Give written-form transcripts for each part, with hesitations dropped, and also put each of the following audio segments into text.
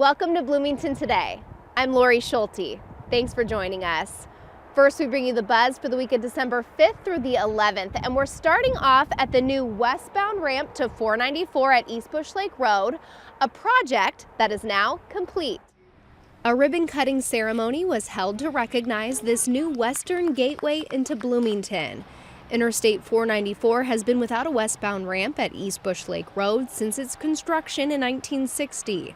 Welcome to Bloomington Today. I'm Lori Schulte. Thanks for joining us. First, we bring you the buzz for the week of December 5th through the 11th, and we're starting off at the new westbound ramp to 494 at East Bush Lake Road, a project that is now complete. A ribbon-cutting ceremony was held to recognize this new western gateway into Bloomington. Interstate 494 has been without a westbound ramp at East Bush Lake Road since its construction in 1960.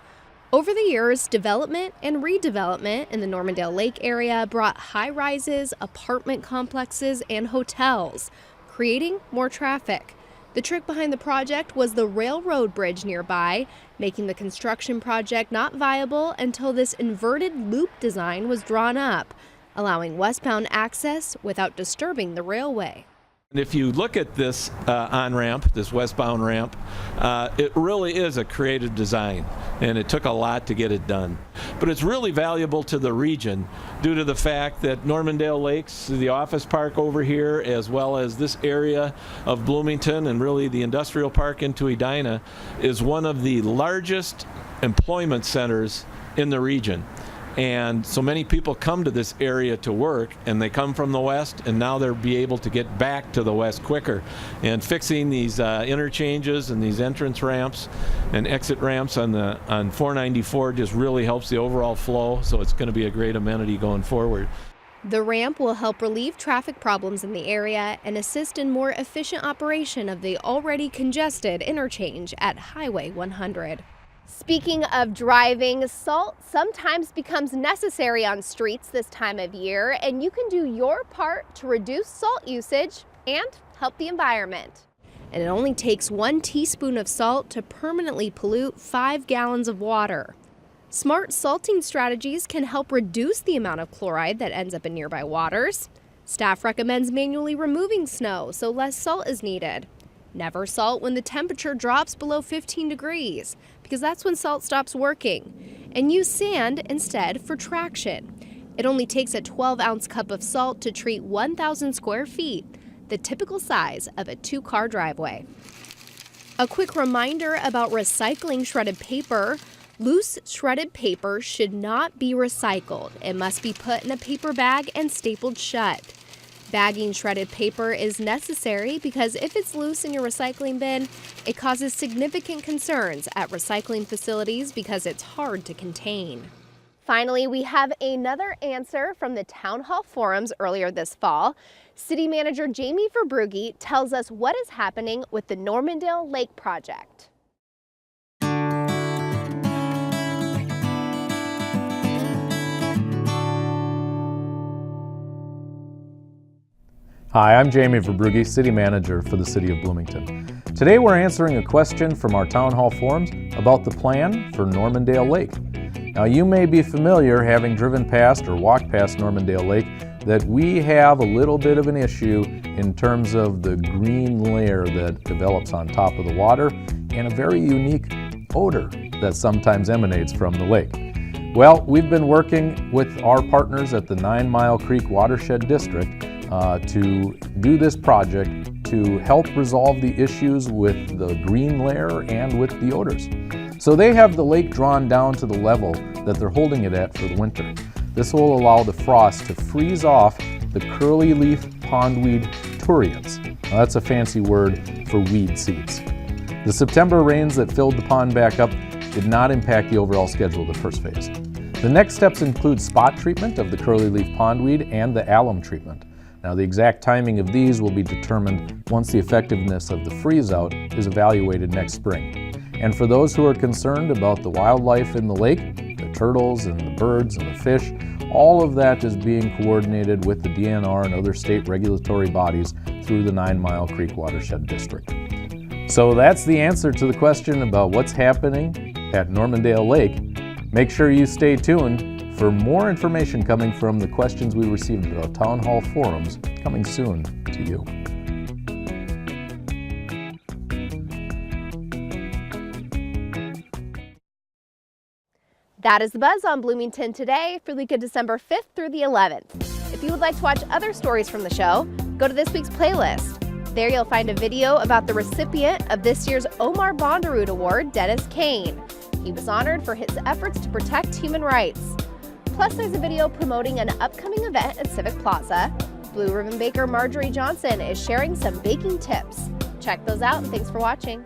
Over the years, development and redevelopment in the Normandale Lake area brought high-rises, apartment complexes, and hotels, creating more traffic. The trick behind the project was the railroad bridge nearby, making the construction project not viable until this inverted loop design was drawn up, allowing westbound access without disturbing the railway. If you look at this on-ramp, this westbound ramp, it really is a creative design, and it took a lot to get it done. But it's really valuable to the region due to the fact that Normandale Lakes, the office park over here, as well as this area of Bloomington and really the industrial park into Edina, is one of the largest employment centers in the region. And so many people come to this area to work, and they come from the west, and now they'll be able to get back to the west quicker. And fixing these interchanges and these entrance ramps and exit ramps on 494 just really helps the overall flow, so it's going to be a great amenity going forward. The ramp will help relieve traffic problems in the area and assist in more efficient operation of the already congested interchange at Highway 100. Speaking of driving, salt sometimes becomes necessary on streets this time of year, and you can do your part to reduce salt usage and help the environment. And it only takes 1 teaspoon of salt to permanently pollute 5 gallons of water. Smart salting strategies can help reduce the amount of chloride that ends up in nearby waters. Staff recommends manually removing snow so less salt is needed. Never salt when the temperature drops below 15 degrees, because that's when salt stops working. And use sand instead for traction. It only takes a 12-ounce cup of salt to treat 1,000 square feet, the typical size of a 2-car driveway. A quick reminder about recycling shredded paper. Loose shredded paper should not be recycled. It must be put in a paper bag and stapled shut. Bagging shredded paper is necessary because if it's loose in your recycling bin, it causes significant concerns at recycling facilities because it's hard to contain. Finally, we have another answer from the Town Hall forums earlier this fall. City Manager Jamie Verbrugge tells us what is happening with the Normandale Lake project. Hi, I'm Jamie Verbrugge, City Manager for the City of Bloomington. Today we're answering a question from our Town Hall forums about the plan for Normandale Lake. Now you may be familiar, having driven past or walked past Normandale Lake, that we have a little bit of an issue in terms of the green layer that develops on top of the water and a very unique odor that sometimes emanates from the lake. Well, we've been working with our partners at the 9 Mile Creek Watershed District to do this project to help resolve the issues with the green layer and with the odors. So they have the lake drawn down to the level that they're holding it at for the winter. This will allow the frost to freeze off the curly leaf pondweed turions. Now that's a fancy word for weed seeds. The September rains that filled the pond back up did not impact the overall schedule of the first phase. The next steps include spot treatment of the curly leaf pondweed and the alum treatment. Now the exact timing of these will be determined once the effectiveness of the freeze-out is evaluated next spring. And for those who are concerned about the wildlife in the lake, the turtles and the birds and the fish, all of that is being coordinated with the DNR and other state regulatory bodies through the 9 Mile Creek Watershed District. So that's the answer to the question about what's happening at Normandale Lake. Make sure you stay tuned for more information coming from the questions we received at our Town Hall forums, coming soon to you. That is the buzz on Bloomington Today for the week of December 5th through the 11th. If you would like to watch other stories from the show, go to this week's playlist. There you'll find a video about the recipient of this year's Omar Bondarud Award, Dennis Kane. He was honored for his efforts to protect human rights. Plus, there's a video promoting an upcoming event at Civic Plaza. Blue Ribbon Baker Marjorie Johnson is sharing some baking tips. Check those out, and thanks for watching.